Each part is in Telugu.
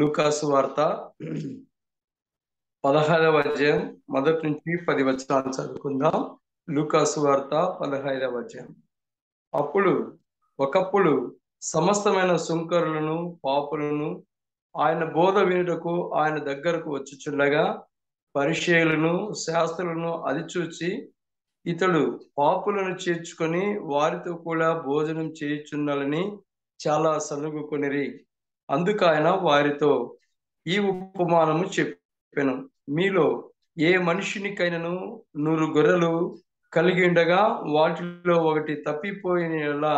లూకాసు వార్త 16వ అధ్యాయం మొదటి నుంచి 10 వచనాలు చదువుకుందాం. లూకాసు వార్త 15వ అధ్యాయం. ఒకప్పుడు సమస్తమైన సుంకరులను పాపులను ఆయన బోధ వినుటకు ఆయన దగ్గరకు వచ్చుచుండగా పరిసయ్యులను శాస్త్రులను అది చూచి ఇతడు పాపులను చేర్చుకొని వారితో కూడా భోజనం చేయుచున్నాలని చాలా సనుగుకొనిరి. అందుకు ఆయన వారితో ఈ ఉపమానము చెప్పెను. మీలో ఏ మనుషునికైనను 100 గొర్రెలు కలిగి ఉండగా వాటిలో ఒకటి తప్పిపోయిన యెడల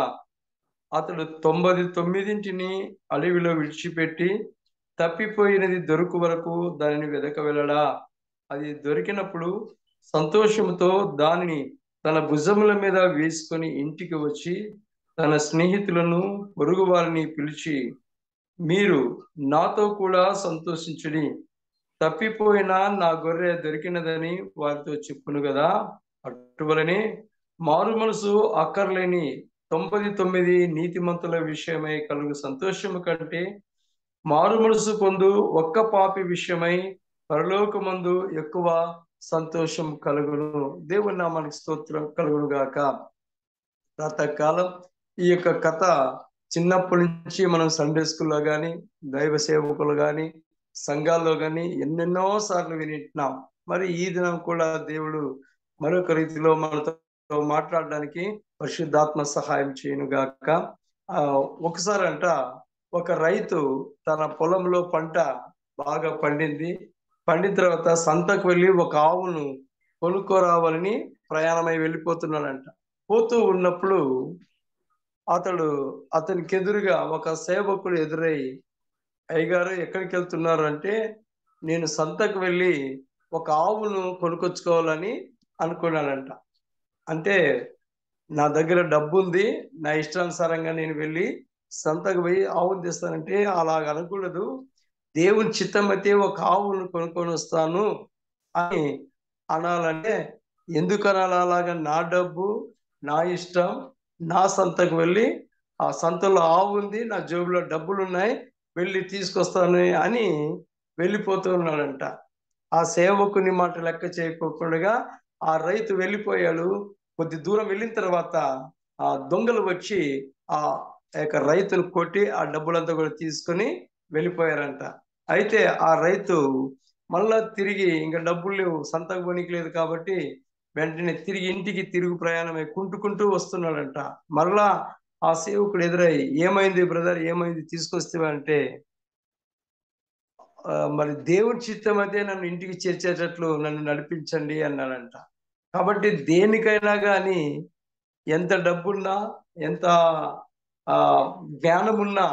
అతడు 99 అడవిలో విడిచిపెట్టి తప్పిపోయినది దొరుకు వరకు దానిని వెదక వెళ్ళడా? అది దొరికినప్పుడు సంతోషముతో దానిని తన భుజముల మీద వేసుకొని ఇంటికి వచ్చి తన స్నేహితులను పొరుగు వారిని పిలిచి, మీరు నాతో కూడా సంతోషించుడి, తప్పిపోయిన నా గొర్రె దొరికినదని వారితో చెప్పును కదా. అటువలనే మారు మనసు అక్కర్లేని 99 నీతిమంతుల విషయమై కలుగు సంతోషము కంటే మారు మనసు పొందు ఒక్క పాపి విషయమై పరలోకమందు ఎక్కువ సంతోషం కలుగును. దేవుని నామానికి స్తోత్రం కలుగును గాక. ప్రాతకాలం ఈ యొక్క కథ చిన్నప్పటి నుంచి మనం సండే స్కూల్లో కానీ దైవ సేవకులు కానీ సంఘాల్లో కానీ ఎన్నెన్నో సార్లు వింటున్నాం. మరి ఈ దినం కూడా దేవుడు మరొక రీతిలో మనతో మాట్లాడడానికి పరిశుద్ధాత్మ సహాయం చేయను గాక. ఒకసారి ఒక రైతు తన పొలంలో పంట బాగా పండిన తర్వాత సంతకు వెళ్ళి ఒక ఆవును కొనుక్కోరావాలని ప్రయాణమై వెళ్ళిపోతున్నాడంట. పోతూ ఉన్నప్పుడు అతనికి ఎదురుగా ఒక సేవకుడు ఎదురై, అయ్యగారు ఎక్కడికి వెళ్తున్నారు అంటే, నేను సంతకు వెళ్ళి ఒక ఆవును కొనుక్కొచ్చుకోవాలని అనుకున్నాడంట. అంటే నా దగ్గర డబ్బు ఉంది, నా ఇష్టానుసారంగా నేను వెళ్ళి సంతకు పోయి ఆవును తెస్తానంటే అలాగ అనకూడదు, దేవుని చిత్తం అయితే ఒక ఆవును కొనుక్కొని వస్తాను అని అనాలంటే, ఎందుకు అనాలి అలాగా? నా డబ్బు, నా ఇష్టం, నా సంతకు వెళ్ళి ఆ సంతలో ఆవు ఉంది, నా జేబులో డబ్బులు ఉన్నాయి, వెళ్ళి తీసుకొస్తాను అని వెళ్ళిపోతూ ఉన్నాడంట. ఆ సేవకుని మాట లెక్క చేయకోకుండా ఆ రైతు వెళ్ళిపోయాడు. కొద్ది దూరం వెళ్ళిన తర్వాత ఆ దొంగలు వచ్చి ఆ యొక్క రైతును కొట్టి ఆ డబ్బులంతా కూడా తీసుకొని వెళ్ళిపోయారంట. అయితే ఆ రైతు మళ్ళా తిరిగి ఇంకా డబ్బులు లేవు, సంతకు పోనీకి లేదు కాబట్టి వెంటనే తిరిగి ఇంటికి ప్రయాణమై కుంటుకుంటూ వస్తున్నాడంట. మరలా ఆ సేవకుడు ఎదురై, ఏమైంది బ్రదర్, ఏమైంది, తీసుకొస్తేవా అంటే, మరి దేవుడి చిత్తం అయితే నన్ను ఇంటికి చేర్చేటట్లు నన్ను నడిపించండి అన్నాడంట. కాబట్టి దేనికైనా కానీ ఎంత డబ్బున్నా, ఎంత జ్ఞానమున్నా,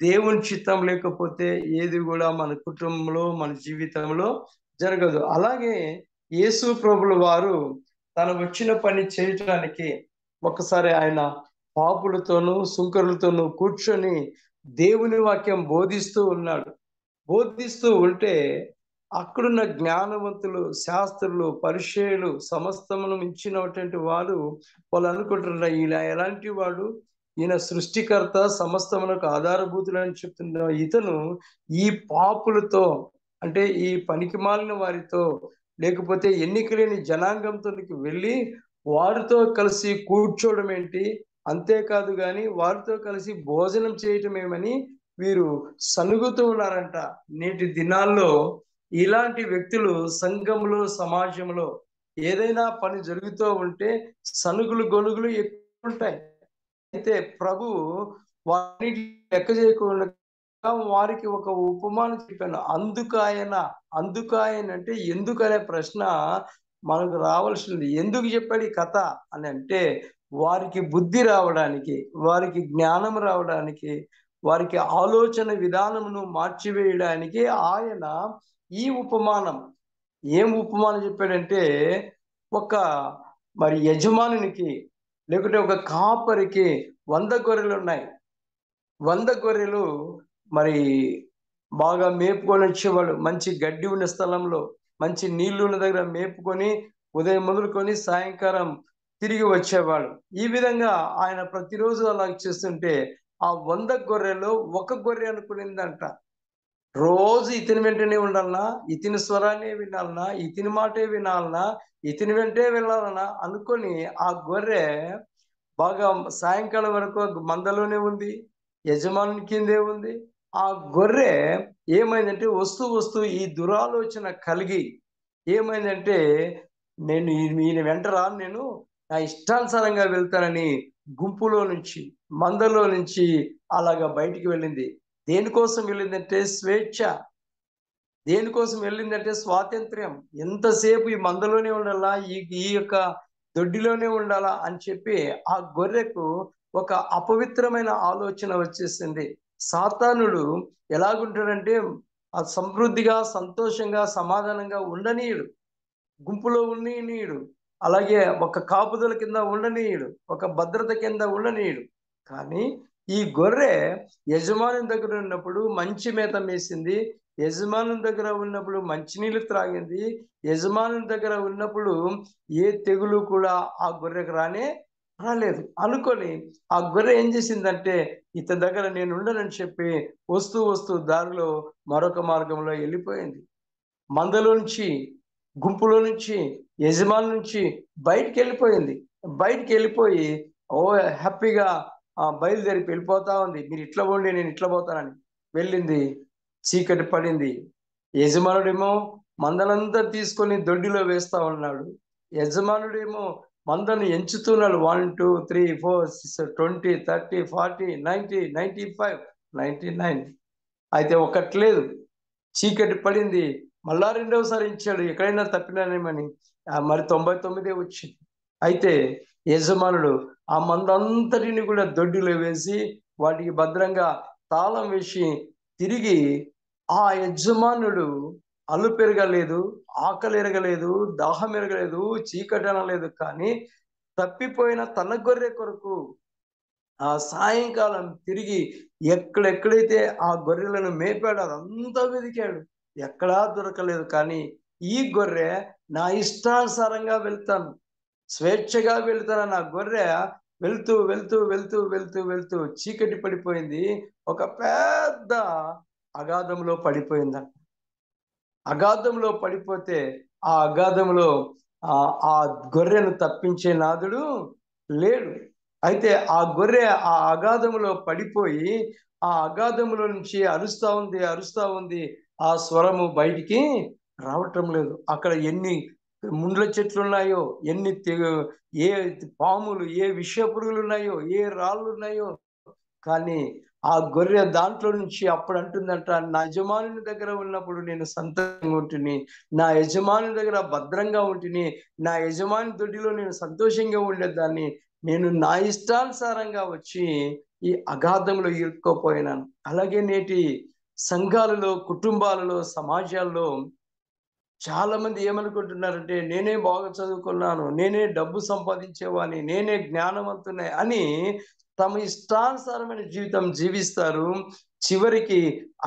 దేవుని చిత్తం లేకపోతే ఏది కూడా మన కుటుంబంలో, మన జీవితంలో జరగదు. అలాగే యేసు ప్రభుల వారు తను వచ్చిన పని చేయటానికి ఒకసారి ఆయన పాపులతోనూ సుంకరులతోనూ కూర్చొని దేవుని వాక్యం బోధిస్తూ ఉంటే అక్కడున్న జ్ఞానవంతులు, శాస్త్రులు, పరిసయ్యులు, సమస్తమును మించినటువంటి వాళ్ళు అనుకుంటున్నారు, ఈయన ఎలాంటి వాడు, ఈయన సృష్టికర్త, సమస్తమునకు ఆధారభూతులు అని చెప్తున్న ఇతను ఈ పాపులతో, అంటే ఈ పనికి మాలిన వారితో, లేకపోతే ఎన్నికలేని జనాంగంతోకి వెళ్ళి వారితో కలిసి కూర్చోవడం ఏంటి, అంతేకాదు కానీ వారితో కలిసి భోజనం చేయటం ఏమని వీరు సనుగుతూ ఉన్నారంట. నేటి దినాల్లో ఇలాంటి వ్యక్తులు సంఘంలో, సమాజంలో ఏదైనా పని జరుగుతూ ఉంటే సనుగులు గొనుగులు ఎక్కువ ఉంటాయి. అయితే ప్రభు వారిని లెక్క చేయకుండా వారికి ఒక ఉపమానం చెప్పాను. అందుకు ఆయన అంటే ఎందుకనే ప్రశ్న మనకు రావాల్సింది. ఎందుకు చెప్పాడు ఈ కథ అని అంటే, వారికి బుద్ధి రావడానికి, వారికి జ్ఞానం రావడానికి, వారికి ఆలోచన విధానమును మార్చివేయడానికి ఆయన ఈ ఉపమానం. ఏం ఉపమానం చెప్పాడంటే, ఒక మరి యజమానునికి లేకుంటే ఒక కాపరికి 100 గొర్రెలు ఉన్నాయి. 100 గొర్రెలు మరి బాగా మేపుకొని వచ్చేవాడు. మంచి గడ్డి ఉన్న స్థలంలో, మంచి నీళ్లు ఉన్న దగ్గర మేపుకొని ఉదయం మొదలుకొని సాయంకాలం తిరిగి వచ్చేవాడు. ఈ విధంగా ఆయన ప్రతిరోజు అలా చేస్తుంటే ఆ 100 గొర్రెలో ఒక గొర్రె అనుకునిందంట. రోజు ఇతని వెంటనే ఉండాలనా, ఇతని స్వరాన్ని వినాలనా, ఇతని మాటే వినాలనా, ఇతని వెంటే వెళ్ళాలనా అనుకొని ఆ గొర్రె బాగా సాయంకాలం వరకు మందలోనే ఉంది, యజమాని కిందే ఉంది. ఆ గొర్రె ఏమైందంటే వస్తూ వస్తూ ఈ దురాలోచన కలిగి ఏమైందంటే, నేను ఈయన వెంట రాను, నేను నా ఇష్టానుసారంగా వెళ్తానని గుంపులో నుంచి, మందలో నుంచి అలాగా బయటికి వెళ్ళింది. దేనికోసం వెళ్ళిందంటే స్వేచ్ఛ. దేనికోసం వెళ్ళిందంటే స్వాతంత్ర్యం. ఎంతసేపు ఈ మందలోనే ఉండాలా, ఈ ఈ యొక్క దొడ్డిలోనే ఉండాలా అని చెప్పి ఆ గొర్రెకు ఒక అపవిత్రమైన ఆలోచన వచ్చేసింది. సాతానుడు ఎలాగుంటాడంటే సమృద్ధిగా, సంతోషంగా, సమాధానంగా ఉండనీయుడు. గుంపులో ఉండనీయుడు. అలాగే ఒక కాపుదల కింద ఉండనీయుడు. ఒక భద్రత కింద ఉండనీయుడు. కానీ ఈ గొర్రె యజమాని దగ్గర ఉన్నప్పుడు మంచి మేత మేసింది. యజమాని దగ్గర ఉన్నప్పుడు మంచినీళ్ళు త్రాగింది. యజమాని దగ్గర ఉన్నప్పుడు ఏ తెగులు కూడా ఆ గొర్రెకు రాలేదు. అనుకొని ఆ గొర్రె ఏం చేసిందంటే, ఇతని దగ్గర నేను ఉండనని చెప్పి వస్తూ వస్తూ దారిలో మరొక మార్గంలో వెళ్ళిపోయింది. మందలో నుంచి, గుంపులో నుంచి, యజమాని నుంచి బయటికి వెళ్ళిపోయింది. బయటికి వెళ్ళిపోయి హ్యాపీగా బయలుదేరి వెళ్ళిపోతా ఉంది. మీరు ఇట్లా పోండి, నేను ఇట్లా పోతానని వెళ్ళింది. చీకటి పడింది. యజమానుడేమో మందనంతా తీసుకొని దొడ్డిలో వేస్తా ఉన్నాడు. యజమానుడేమో మందను ఎంచుతున్నాడు. 1 2 3 4 6 20 30 40 90 95 99. అయితే ఒకట్లేదు. చీకటి పడింది. మళ్ళా రెండవసారి ఇచ్చాడు, ఎక్కడైనా తప్పినానేమని. మరి 99 వచ్చింది. అయితే యజమానుడు ఆ మందంతటిని కూడా దొడ్డిలో వేసి వాటికి భద్రంగా తాళం వేసి తిరిగి ఆ యజమానుడు అలుపు ఎరగలేదు, ఆకలి ఎరగలేదు, దాహం ఎరగలేదు, చీకటి అనలేదు. కానీ తప్పిపోయిన తన గొర్రె కొరకు ఆ సాయంకాలం తిరిగి ఎక్కడెక్కడైతే ఆ గొర్రెలను మేపాడు అదంతా వెతికాడు. ఎక్కడా దొరకలేదు. కానీ ఈ గొర్రె నా ఇష్టానుసారంగా వెళ్తాను, స్వేచ్ఛగా వెళ్తాను. నా గొర్రె వెళ్తూ వెళ్తూ వెళ్తూ వెళ్తూ వెళ్తూ చీకటి పడిపోయింది. ఒక పెద్ద అగాధంలో పడిపోయిందంట. అగాధంలో పడిపోతే ఆ అగాధంలో ఆ గొర్రెను తప్పించే నాదుడు లేడు. అయితే ఆ గొర్రె ఆ అగాధంలో పడిపోయి ఆ అగాధంలో నుంచి అరుస్తా ఉంది, అరుస్తా ఉంది. ఆ స్వరము బయటికి రావటం లేదు. అక్కడ ఎన్ని ముండ్ల చెట్లు ఉన్నాయో, ఏ పాములు, ఏ విష పురుగులు ఉన్నాయో, ఏ రాళ్ళు ఉన్నాయో. కానీ ఆ గొర్రె దాంట్లో నుంచి అప్పుడు అంటుందంట, నా యజమానుని దగ్గర ఉన్నప్పుడు నేను సంతోషంగా ఉంటుని, నా యజమాని దగ్గర భద్రంగా ఉంటుని, నా యజమాని దొడ్డిలో నేను సంతోషంగా ఉండేదాన్ని. నేను నా ఇష్టానుసారంగా వచ్చి ఈ అగాధంలో ఇరుక్కోపోయినాను. అలాగే నేటి సంఘాలలో, కుటుంబాలలో, సమాజాల్లో చాలా మంది ఏమనుకుంటున్నారంటే, నేనే బాగా చదువుకున్నాను, నేనే డబ్బు సంపాదించేవాడిని, నేనే జ్ఞానవంతునే అని తమ ఇష్టానుసారమైన జీవితం జీవిస్తారు. చివరికి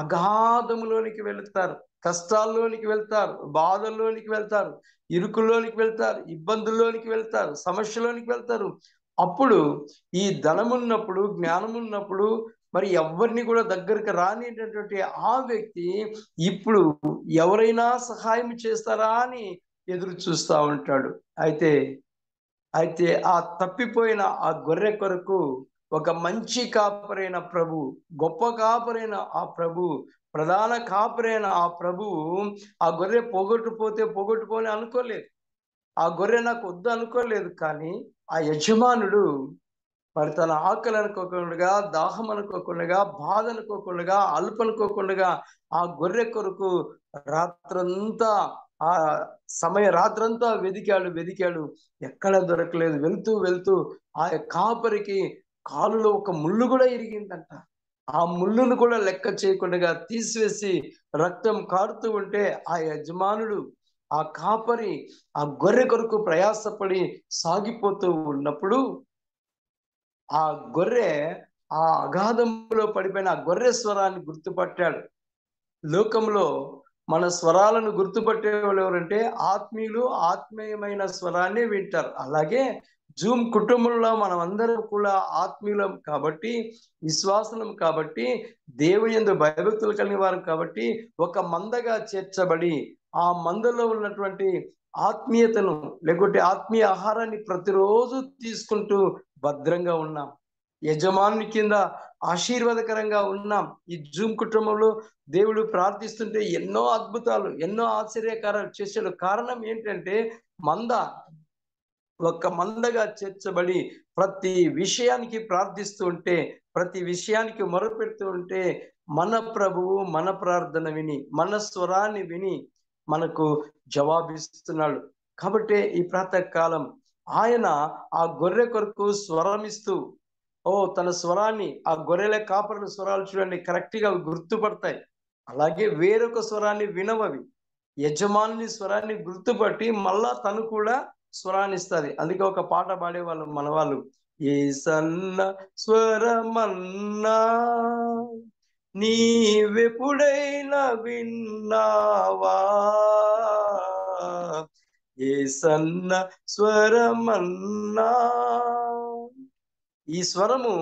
అగాధములోనికి వెళుతారు, కష్టాల్లోనికి వెళ్తారు, బాధల్లోనికి వెళ్తారు, ఇరుకుల్లోనికి వెళ్తారు, ఇబ్బందుల్లోనికి వెళ్తారు, సమస్యలోనికి వెళ్తారు. అప్పుడు ఈ ధనమున్నప్పుడు, జ్ఞానమున్నప్పుడు మరి ఎవరిని కూడా దగ్గరికి రానిటువంటి ఆ వ్యక్తి ఇప్పుడు ఎవరైనా సహాయం చేస్తారా అని ఎదురు చూస్తూ ఉంటాడు. అయితే అయితే ఆ తప్పిపోయిన ఆ గొర్రె కొరకు ఒక మంచి కాపరైన ప్రభు, గొప్ప కాపరైన ఆ ప్రభు, ప్రధాన కాపరైన ఆ ప్రభువు ఆ గొర్రె పోగొట్టుపోని అనుకోలేదు. ఆ గొర్రె నాకు వద్దు అనుకోలేదు. కానీ ఆ యజమానుడు మరి తన ఆకలి అనుకోకుండా, దాహం అనుకోకుండా, బాధ అనుకోకుండా, అలుపు అనుకోకుండా ఆ గొర్రె కొరకు రాత్రంతా ఆ రాత్రంతా వెదికాడు. ఎక్కడ దొరకలేదు. వెళ్తూ వెళ్తూ ఆ కాపరికి కాలులో ఒక ముళ్ళు కూడా ఇరిగిందంట. ఆ ముళ్ళును కూడా లెక్క చేయకుండా తీసివేసి రక్తం కారుతూ ఉంటే ఆ యజమానుడు, ఆ కాపరి ఆ గొర్రె కొరకు ప్రయాసపడి సాగిపోతూ ఉన్నప్పుడు ఆ గొర్రె ఆ అగాధంలో పడిపోయిన ఆ గొర్రె స్వరాన్ని గుర్తుపట్టాడు. లోకంలో మన స్వరాలను గుర్తుపట్టే వాళ్ళు ఎవరంటే ఆత్మీయులు, ఆత్మీయమైన స్వరాన్ని వింటారు. అలాగే జూమ్ కుటుంబంలో మనం అందరం కూడా ఆత్మీయులం కాబట్టి, విశ్వాసులం కాబట్టి, దేవుని యందు భయభక్తులు కలిగిన వారు కాబట్టి, ఒక మందగా చేర్చబడి ఆ మందలో ఉన్నటువంటి ఆత్మీయతను లేకుంటే ఆత్మీయ ఆహారాన్ని ప్రతిరోజు తీసుకుంటూ భద్రంగా ఉన్నాం. యజమాని కింద ఆశీర్వాదకరంగా ఉన్నాం. ఈ జూమ్ కుటుంబంలో దేవుడు ప్రార్థిస్తుంటే ఎన్నో అద్భుతాలు, ఎన్నో ఆశ్చర్యకారాలు చేశాడు. కారణం ఏంటంటే మంద ఒక మందగా చేర్చబడి ప్రతి విషయానికి ప్రార్థిస్తూ ఉంటే, ప్రతి విషయానికి మొరపెడుతూ ఉంటే, మన ప్రభువు మన ప్రార్థన విని, మన స్వరాన్ని విని మనకు జవాబిస్తున్నాడు. కాబట్టి ఈ ప్రాతకాలం ఆయన ఆ గొర్రె కొరకు స్వరమిస్తూ తన స్వరాన్ని ఆ గొర్రెల కాపరుల స్వరాలు చూడండి కరెక్ట్ గా గుర్తుపడతాయి. అలాగే వేరొక స్వరాన్ని వినవవి. యజమాని స్వరాన్ని గుర్తుపట్టి మళ్ళా తను కూడా స్వరాన్ని ఇస్తుంది. అందుకే ఒక పాట పాడేవాళ్ళు మన వాళ్ళు, ఏ సన్న స్వరమన్నా నీవెప్పుడైనా విన్నావా, ఏ సన్న స్వరమన్నా. ఈ స్వరము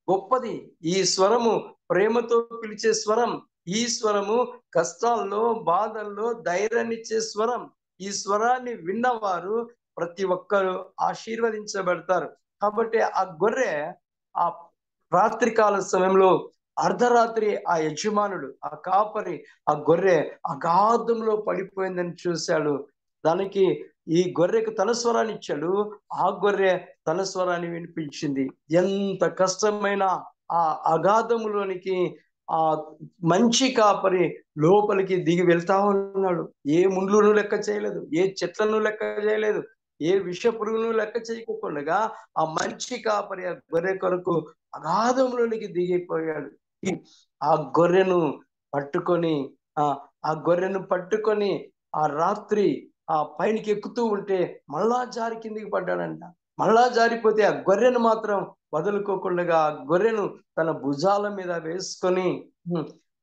గొప్పది. ఈ స్వరము ప్రేమతో పిలిచే స్వరం. ఈ స్వరము కష్టాల్లో బాధల్లో ధైర్యాన్నిచ్చే స్వరం. ఈ స్వరాన్ని విన్నవారు ప్రతి ఒక్కరు ఆశీర్వదించబడతారు. కాబట్టి ఆ గొర్రె ఆ రాత్రికాల సమయంలో అర్ధరాత్రి ఆ యజమానుడు ఆ కాపరి ఆ గొర్రె అగాధంలో పడిపోయిందని చూశాడు. దానికి ఈ గొర్రెకు తన స్వరాన్ని ఇచ్చాడు. ఆ గొర్రె తన స్వరాన్ని వినిపించింది. ఎంత కష్టమైన ఆ అగాధములోనికి ఆ మంచి కాపరి లోపలికి దిగి వెళ్తా ఉన్నాడు. ఏ ముండ్లను లెక్క చేయలేదు, ఏ చెట్లను లెక్క చేయలేదు, ఏ విష పురుగును లెక్క చేయకుండా ఆ మంచి కాపరి ఆ గొర్రె కొరకు అగాధంలోనికి దిగిపోయాడు. ఆ గొర్రెను పట్టుకొని ఆ గొర్రెను పట్టుకొని ఆ రాత్రి ఆ పైనకి ఎక్కుతూ ఉంటే మళ్ళా జారి కిందికి పడ్డాడంట. మళ్ళా జారిపోతే ఆ గొర్రెను మాత్రం వదులుకోకుండా ఆ గొర్రెను తన భుజాల మీద వేసుకొని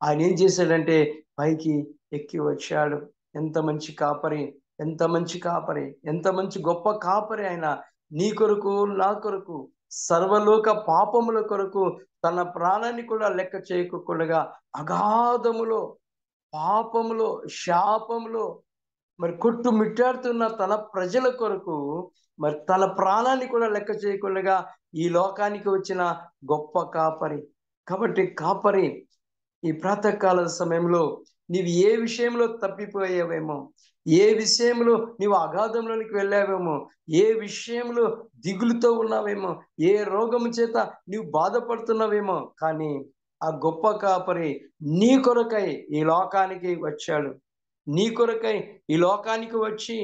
ఆయన ఏం చేశాడంటే పైకి ఎక్కి వచ్చాడు. ఎంత మంచి కాపరి, ఎంత మంచి కాపరి, ఎంత మంచి గొప్ప కాపరి ఆయన. నీ కొరకు నా కొరకు సర్వలోక పాపముల కొరకు తన ప్రాణాన్ని కూడా లెక్క చేయకుండా అగాధములో పాపములో శాపములో మరి కొట్టు మిట్టాడుతున్న తన ప్రజల కొరకు మరి తన ప్రాణాన్ని కూడా లెక్క చేయకుండా ఈ లోకానికి వచ్చిన గొప్ప కాపరి. కాబట్టి కాపరి ఈ ప్రాతకాల సమయంలో నీవు ఏ విషయంలో తప్పిపోయావేమో, ఏ విషయంలో నీవు అగాధంలోనికి వెళ్ళావేమో, ఏ విషయంలో దిగులుతో ఉన్నావేమో, ఏ రోగము చేత నీవు బాధపడుతున్నావేమో, కానీ ఆ గొప్ప కాపరి నీ కొరకై ఈ లోకానికి వచ్చాడు. నీ కొరకై ఈ లోకానికి వచ్చి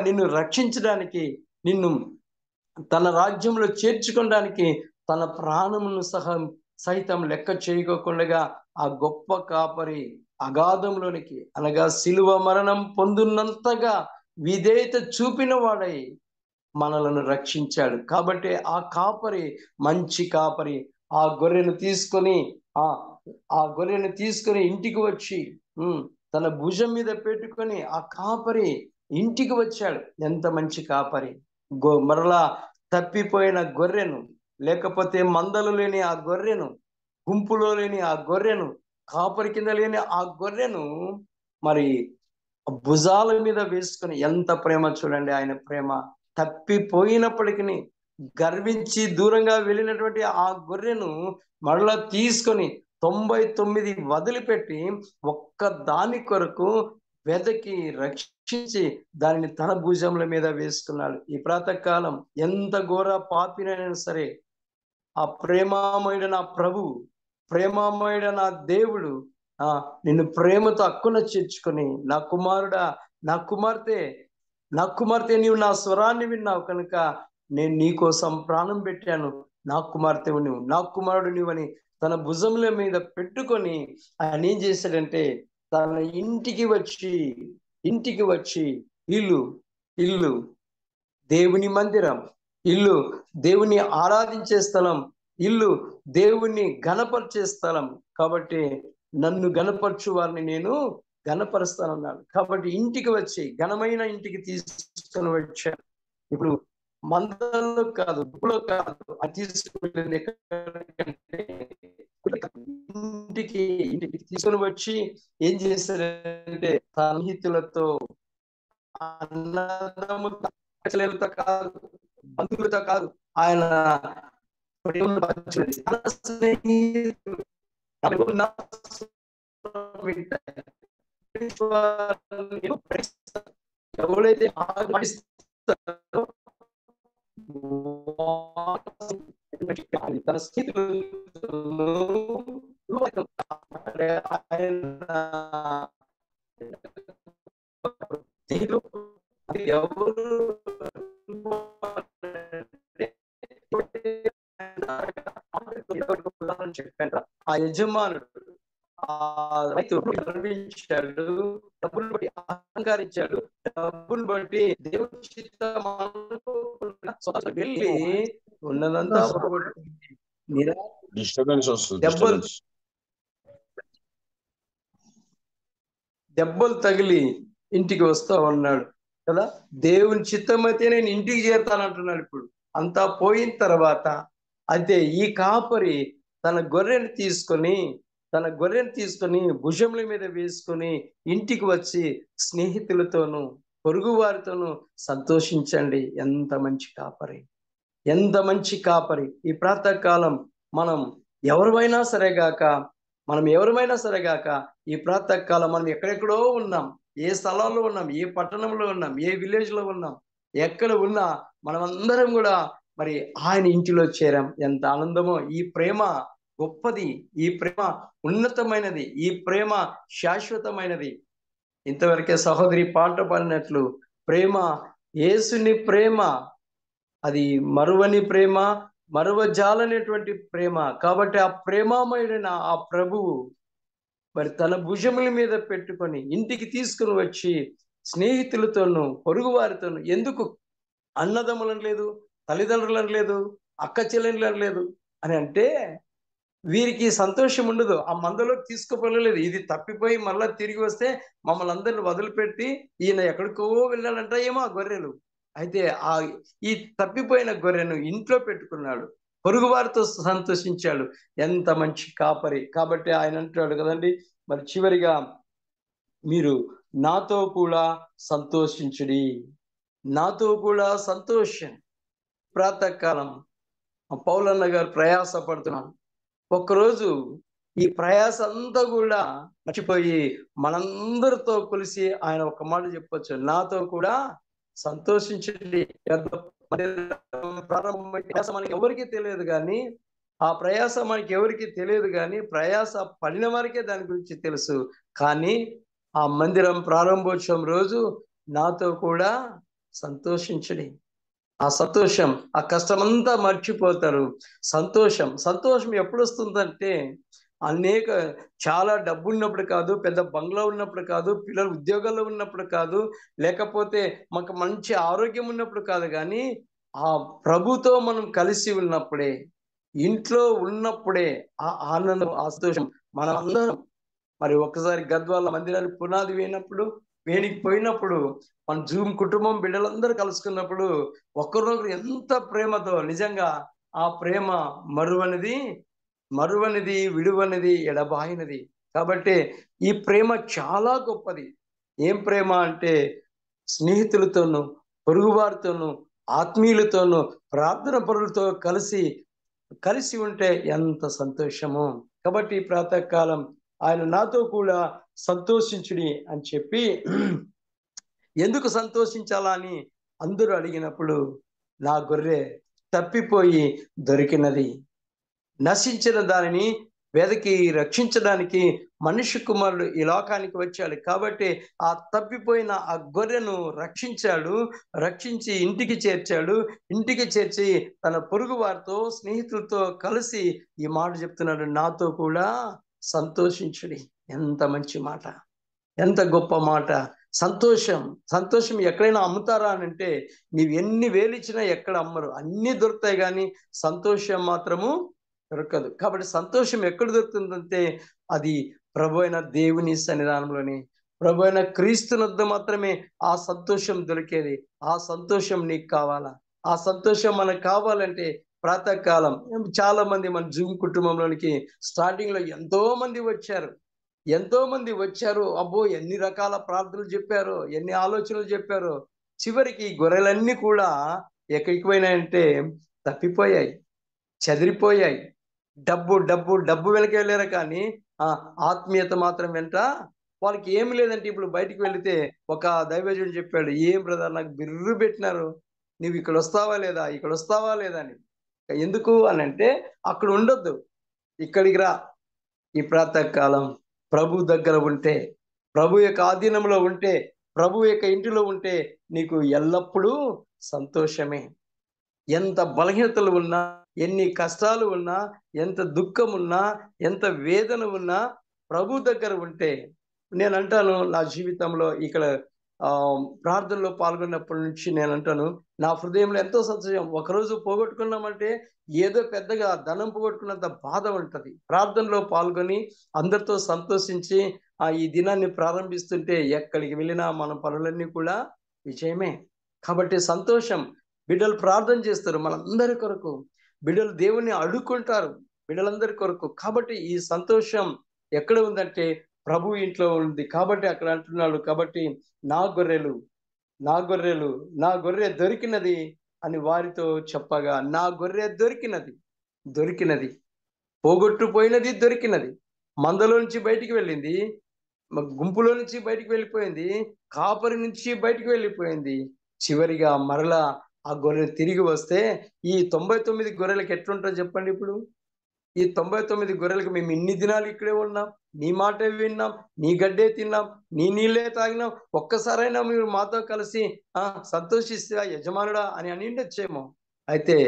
నిన్ను రక్షించడానికి, నిన్ను తన రాజ్యంలో చేర్చుకోవడానికి తన ప్రాణమును సైతం లెక్క చేయకోకుండా ఆ గొప్ప కాపరి అగాధంలోనికి అనగా శిలువ మరణం పొందున్నంతగా విధేయత చూపిన వాడై మనలను రక్షించాడు. కాబట్టి ఆ కాపరి మంచి కాపరి ఆ గొర్రెను తీసుకొని ఇంటికి వచ్చి తన భుజం మీద పెట్టుకొని ఆ కాపరి ఇంటికి వచ్చాడు. ఎంత మంచి కాపరి. మరలా తప్పిపోయిన గొర్రెను, లేకపోతే మందలు లేని ఆ గొర్రెను, గుంపులో లేని ఆ గొర్రెను, కాపరి కింద లేని ఆ గొర్రెను మరి భుజాల మీద వేసుకొని, ఎంత ప్రేమ చూడండి ఆయన ప్రేమ. తప్పిపోయినప్పటికీ గర్వించి దూరంగా వెళ్ళినటువంటి ఆ గొర్రెను మరలా తీసుకొని 99 వదిలిపెట్టి ఒక్క దాని కొరకు వెదకి రక్షించి దానిని తన భుజముల మీద వేసుకున్నాడు. ఈ ప్రాతకాలం ఎంత ఘోర పాపినైనా సరే ఆ ప్రేమమయుడ నా ప్రభు, ప్రేమమయుడ నా దేవుడు నిన్ను ప్రేమతో హక్కున చేర్చుకొని, నా కుమారుడా, నా కుమార్తె నీవు నా స్వరాన్ని విన్నావు కనుక నేను నీ కోసం ప్రాణం పెట్టాను. నా కుమార్తెవు నువ్వు, నా కుమారుడు నువ్వని తన భుజముల మీద పెట్టుకొని ఆయన ఏం చేశాడంటే తన ఇంటికి వచ్చి ఇల్లు దేవుని మందిరం, ఇల్లు దేవుని ఆరాధించే స్థలం, ఇల్లు దేవుణ్ణి ఘనపరిచే స్థలం. కాబట్టి నన్ను ఘనపరచు వారిని నేను ఘనపరుస్తానన్నాడు. కాబట్టి ఇంటికి వచ్చి ఘనమైన ఇంటికి తీసుకొని వచ్చాను. ఇప్పుడు మందలో కాదు, గుంపులో కాదు, అది తీసుకుని ఎక్కడికంటే ఇంటికి ఇంటికి తీసుకొని వచ్చి ఏం చేశారంటే సన్నిహితులతో, అన్నదమ్ములతో కాదు, బంధువులతో కాదు, ఆయన ప్రేమను పంచుకునేది. తన స్నేహితులు ఎవరైతే ఆహ్వానిస్తారో తన స్నేహితులు ఎవరు చెప్పాను. ఆ యజమానుడు ఆ రైతు గర్వించాడు, డబ్బులు బట్టి అహంకరించాడు, డబ్బులు బట్టి దేవుని చిత్తం వెళ్ళి ఉన్నదంతా డిస్టర్బెన్స్ వస్తుంది. దెబ్బలు తగిలి ఇంటికి వస్తా ఉన్నాడు కదా. దేవుని చిత్తం అయితే నేను ఇంటికి చేరుతానంటున్నాడు. ఇప్పుడు అంతా పోయిన తర్వాత అయితే ఈ కాపరి తన గొర్రెను తీసుకొని భుజముల మీద వేసుకొని ఇంటికి వచ్చి స్నేహితులతోనూ పొరుగు వారితోనూ సంతోషించండి. ఎంత మంచి కాపరి, ఎంత మంచి కాపరి. ఈ ప్రాతకాలం మనం ఎవరైనా సరే గాక ఈ ప్రాతకాలం మనం ఎక్కడెక్కడో ఉన్నాం, ఏ స్థలంలో ఉన్నాం, ఏ పట్టణంలో ఉన్నాం, ఏ విలేజ్ లో ఉన్నాం, ఎక్కడ ఉన్నా మనమందరం కూడా మరి ఆయన ఇంటిలో చేరాం. ఎంత ఆనందమో! ఈ ప్రేమ గొప్పది, ఈ ప్రేమ ఉన్నతమైనది, ఈ ప్రేమ శాశ్వతమైనది. ఇంతవరకే సహోదరి పాట పాడినట్లు ప్రేమ, యేసుని ప్రేమ అది మరువని ప్రేమ, మరువజాలనేటువంటి ప్రేమ. కాబట్టి ఆ ప్రేమమయుడైన ఆ ప్రభువు మరి తన భుజముల మీద పెట్టుకొని ఇంటికి తీసుకుని వచ్చి స్నేహితులతోనూ పొరుగు వారితోనూ, ఎందుకు అన్నదమ్ములను లేదు, తల్లిదండ్రులను లేదు, అక్క చెల్లెళ్ళని లేదు అని అంటే వీరికి సంతోషం ఉండదు. ఆ మందలోకి తీసుకుపోలేదు. ఇది తప్పిపోయి మళ్ళా తిరిగి వస్తే మమ్మల్ని అందరిని వదిలిపెట్టి ఈయన ఎక్కడికో వెళ్ళాడంట ఏమో ఆ గొర్రెలు. అయితే ఈ తప్పిపోయిన గొర్రెను ఇంట్లో పెట్టుకున్నాడు, పొరుగు వారితో సంతోషించాడు. ఎంత మంచి కాపరి. కాబట్టి ఆయన అంటాడు కదండి, మరి చివరిగా మీరు నాతో కూడా సంతోషించుడి, నాతో కూడా సంతోషం. ప్రాతకాలం పౌలన్న గారు ప్రయాస పడుతున్నాను. ఒక్కరోజు ఈ ప్రయాస అంతా కూడా మర్చిపోయి మనందరితో కలిసి ఆయన ఒక మాట చెప్పొచ్చు, నాతో కూడా సంతోషించండి. ప్రయాస మనకి ఎవరికి తెలియదు కానీ, ఆ ప్రయాస మనకి ఎవరికి తెలియదు కానీ ప్రయాస పడిన వారికే దాని గురించి తెలుసు. కానీ ఆ మందిరం ప్రారంభోత్సవం రోజు నాతో కూడా సంతోషించండి. ఆ సంతోషం, ఆ కష్టమంతా మర్చిపోతారు. సంతోషం ఎప్పుడు వస్తుందంటే చాలా డబ్బు ఉన్నప్పుడు కాదు, పెద్ద బంగ్లా ఉన్నప్పుడు కాదు, పిల్లలు ఉద్యోగాల్లో ఉన్నప్పుడు కాదు, లేకపోతే మాకు మంచి ఆరోగ్యం ఉన్నప్పుడు కాదు, కానీ ఆ ప్రభుతో మనం కలిసి ఉన్నప్పుడే, ఇంట్లో ఉన్నప్పుడే ఆ ఆనందం, ఆ సంతోషం. మనం అందరం మరి ఒక్కసారి గద్వాల మందిరానికి పునాది వేనికి పోయినప్పుడు మన జూమ్ కుటుంబం బిడ్డలందరూ కలుసుకున్నప్పుడు ఒకరినొకరు ఎంత ప్రేమతో, నిజంగా ఆ ప్రేమ మరువనిది విడువనిది ఎడబాయినది. కాబట్టి ఈ ప్రేమ చాలా గొప్పది. ఏం ప్రేమ అంటే స్నేహితులతోనూ పొరుగువారితోనూ ఆత్మీయులతోనూ ప్రార్థన పరులతో కలిసి ఉంటే ఎంత సంతోషము. కాబట్టి ఈ ప్రాతకాలం ఆయన నాతో కూడా సంతోషించుడి అని చెప్పి, ఎందుకు సంతోషించాలా అని అందరూ అడిగినప్పుడు నా గొర్రె తప్పిపోయి దొరికినది, నశించిన దానిని వెదకి రక్షించడానికి మనుష్య కుమారుడు ఈ లోకానికి వచ్చాడు. కాబట్టి ఆ తప్పిపోయిన ఆ గొర్రెను రక్షించి ఇంటికి చేర్చి తన పొరుగు వారితో స్నేహితులతో కలిసి ఈ మాట చెప్తున్నాడు, నాతో కూడా సంతోషించుడి. ఎంత మంచి మాట, ఎంత గొప్ప మాట. సంతోషం ఎక్కడైనా అమ్ముతారా అని అంటే, నీవు ఎన్ని వేలిచ్చినా ఎక్కడ అమ్మరు, అన్ని దొరుకుతాయి కానీ సంతోషం మాత్రము దొరకదు. కాబట్టి సంతోషం ఎక్కడ దొరుకుతుందంటే అది ప్రభు అయిన దేవుని సన్నిధానంలోని, ప్రభు అయిన క్రీస్తునొద్ద మాత్రమే ఆ సంతోషం దొరికేది. ఆ సంతోషం నీకు కావాలా? ఆ ఆ సంతోషం మనకు కావాలంటే ప్రాతకాలం చాలా మంది మన జూమ్ కుటుంబంలోనికి స్టార్టింగ్ లో ఎంతో మంది వచ్చారు. అబ్బో, ఎన్ని రకాల ప్రార్థనలు చెప్పారు, ఎన్ని ఆలోచనలు చెప్పారు. చివరికి గొర్రెలన్నీ కూడా ఎక్కడికి పోయినాయంటే తప్పిపోయాయి, చెదిరిపోయాయి. డబ్బు డబ్బు డబ్బు వెనక వెళ్ళారు కానీ ఆత్మీయత మాత్రం వెంట వాళ్ళకి ఏమి లేదంటే, ఇప్పుడు బయటికి వెళితే ఒక దైవజనుడు చెప్పాడు, ఏం బ్రదర్ నాకు బిర్రు పెట్టినారు, నువ్వు ఇక్కడ వస్తావా లేదా అని. ఎందుకు అని అంటే, అక్కడ ఉండొద్దు, ఇక్కడికి రా. ఈ ప్రాతకాలం ప్రభు దగ్గర ఉంటే, ప్రభు యొక్క ఆధీనంలో ఉంటే, ప్రభు యొక్క ఇంటిలో ఉంటే నీకు ఎల్లప్పుడూ సంతోషమే. ఎంత బలహీనతలు ఉన్నా, ఎన్ని కష్టాలు ఉన్నా, ఎంత దుఃఖం ఉన్నా, ఎంత వేదన ఉన్నా ప్రభు దగ్గర ఉంటే, నేను అంటాను నా జీవితంలో ఇక్కడ ప్రార్థనలో పాల్గొన్నప్పటి నుంచి నేను అంటాను, నా హృదయంలో ఎంతో సంతోషం. ఒకరోజు పోగొట్టుకున్నామంటే ఏదో పెద్దగా ధనం పోగొట్టుకున్నంత బాధ ఉంటది. ప్రార్థనలో పాల్గొని అందరితో సంతోషించి ఈ దినాన్ని ప్రారంభిస్తుంటే ఎక్కడికి వెళ్ళినా మన పనులన్నీ కూడా విజయమే. కాబట్టి సంతోషం. బిడ్డలు ప్రార్థన చేస్తారు మనందరి కొరకు, బిడ్డలు దేవుణ్ణి అడుక్కుంటారు బిడ్డలందరి కొరకు. కాబట్టి ఈ సంతోషం ఎక్కడ ఉందంటే ప్రభు ఇంట్లో ఉంది. కాబట్టి అక్కడ అంటున్నాడు, కాబట్టి నా గొర్రె దొరికినది అని వారితో చెప్పగా, నా గొర్రె దొరికినది, పోగొట్టుపోయినది దొరికినది. మందలో నుంచి బయటికి వెళ్ళింది, గుంపులో నుంచి బయటికి వెళ్ళిపోయింది, కాపరి నుంచి బయటికి వెళ్ళిపోయింది. చివరిగా మరలా ఆ గొర్రె తిరిగి వస్తే ఈ 99 గొర్రెలకు ఎట్లుంటుంది చెప్పండి. ఇప్పుడు ఈ 99 గొర్రెలకు మేము ఇన్ని దినాలు ఇక్కడే ఉన్నాం, నీ మాటే విన్నాం, నీ గడ్డే తిన్నాం, నీ నీళ్ళే తాగినాం, ఒక్కసారైనా మీరు మాతో కలిసి సంతోషిస్తా యజమానుడా అని ఉండొచ్చేమో. అయితే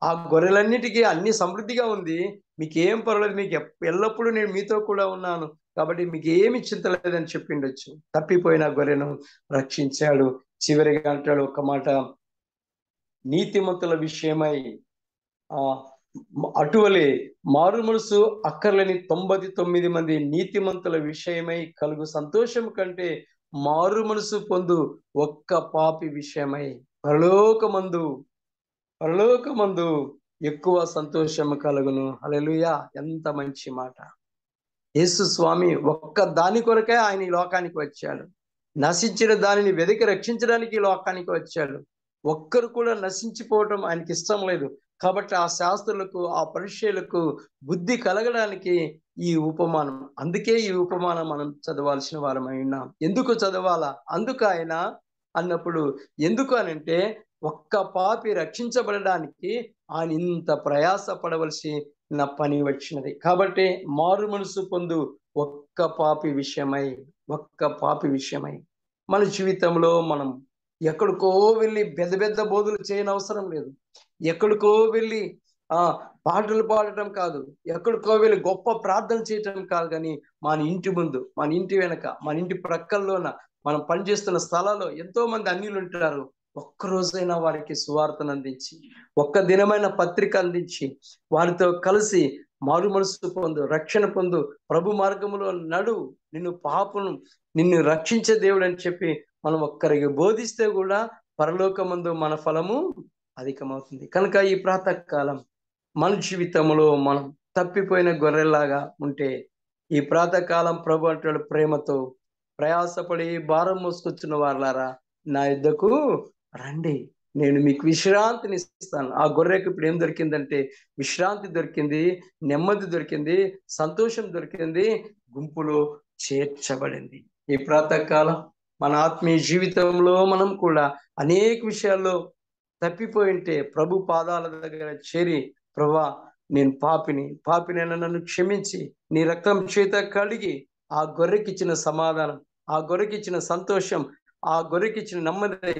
ఆ గొర్రెలన్నిటికీ అన్ని సమృద్ధిగా ఉంది, మీకు ఏం పర్వాలేదు, మీకు ఎల్లప్పుడూ నేను మీతో కూడా ఉన్నాను, కాబట్టి మీకు ఏమి చింత లేదని చెప్పిండొచ్చు. తప్పిపోయిన గొర్రెను రక్షించాడు. చివరిగా అంటాడు ఒక మాట, నీతిమంతుల విషయమై అటువలే మారు మనసు అక్కర్లేని 99 మంది నీతిమంతుల విషయమై కలుగు సంతోషం కంటే మారు మనసు పొందు ఒక్క పాపి విషయమై పరలోకమందు ఎక్కువ సంతోషం కలుగును. హల్లెలూయా! ఎంత మంచి మాట. యేసు స్వామి ఒక్క దాని కొరకే ఆయన ఈ లోకానికి వచ్చాడు. నశించిన దానిని వెతికి రక్షించడానికి ఈ లోకానికి వచ్చాడు. ఒక్కరు కూడా నశించిపోవటం ఆయనకి ఇష్టం లేదు. కాబట్టి ఆ శాస్త్రులకు, ఆ పరిచయులకు బుద్ధి కలగడానికి ఈ ఉపమానం. అందుకే ఈ ఉపమానం మనం చదవాల్సిన వారమై ఉన్నాం. ఎందుకు చదవాలా? అందుకు ఆయన అన్నప్పుడు, ఎందుకు అనంటే ఒక్క పాపి రక్షించబడడానికి ఆయన ఇంత ప్రయాస పడవలసిన పని వచ్చినది. కాబట్టి మారు మనసు పొందు ఒక్క పాపి విషయమై మన జీవితంలో మనం ఎక్కడికో వెళ్ళి పెద్ద పెద్ద బోధులు చేయని అవసరం లేదు. ఎక్కడికో వెళ్ళి పాటలు పాడటం కాదు, ఎక్కడికో వెళ్ళి గొప్ప ప్రార్థన చేయటం కాదు, కానీ మన ఇంటి ముందు, మన ఇంటి వెనక, మన ఇంటి ప్రక్కల్లోన, మనం పనిచేస్తున్న స్థలాల్లో ఎంతో మంది అన్యులు ఉంటారు. ఒక్కరోజైనా వారికి సువార్తను అందించి, ఒక్క దినమైన పత్రిక అందించి, వారితో కలిసి మారు మనసు పొందు, రక్షణ పొందు, ప్రభు మార్గములో నడు, నిన్ను రక్షించే దేవుడు అని చెప్పి మనం ఒక్కరికి బోధిస్తే కూడా పరలోకమందు మన ఫలము అధికమవుతుంది. కనుక ఈ ప్రాతకాలం మన జీవితంలో మనం తప్పిపోయిన గొర్రెల్లాగా ఉంటే, ఈ ప్రాతకాలం ప్రభు అంటాడు, ప్రేమతో ప్రయాసపడి భారం మోసుకొచ్చిన వారులారా నా యుద్ధకు రండి, నేను మీకు విశ్రాంతిని ఇస్తాను. ఆ గొర్రెకు ఇప్పుడు ఏం దొరికిందంటే విశ్రాంతి దొరికింది, నెమ్మది దొరికింది, సంతోషం దొరికింది, గుంపులో చేర్చబడింది. ఈ ప్రాతకాలం మన ఆత్మీయ జీవితంలో మనం కూడా అనేక విషయాల్లో తప్పిపోయి ఉంటే ప్రభు పాదాల దగ్గర చేరి, ప్రభా నేను పాపినైనా నన్ను క్షమించి నీ రక్తం చేత కడిగి, ఆ గొర్రెకిచ్చిన సమాధానం, ఆ గొర్రెకిచ్చిన సంతోషం, ఆ గొర్రెకిచ్చిన నెమ్మది,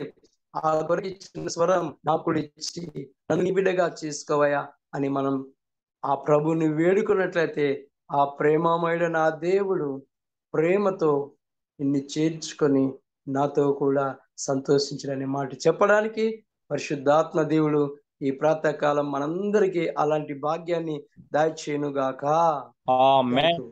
ఆ గొర్రెకిచ్చిన స్వరం నాకు ఇచ్చి నన్ను నీ బిడ్డగా చేసుకోవయా అని మనం ఆ ప్రభుని వేడుకున్నట్లయితే, ఆ ప్రేమమయుడు నా దేవుడు ప్రేమతో నిన్ను చేర్చుకొని నాతో కూడా సంతోషించడనే మాట చెప్పడానికి పరిశుద్ధాత్మ దేవుడు ఈ ప్రాతకాలం మనందరికీ అలాంటి భాగ్యాన్ని దయచేయునుగాక. ఆమేన్.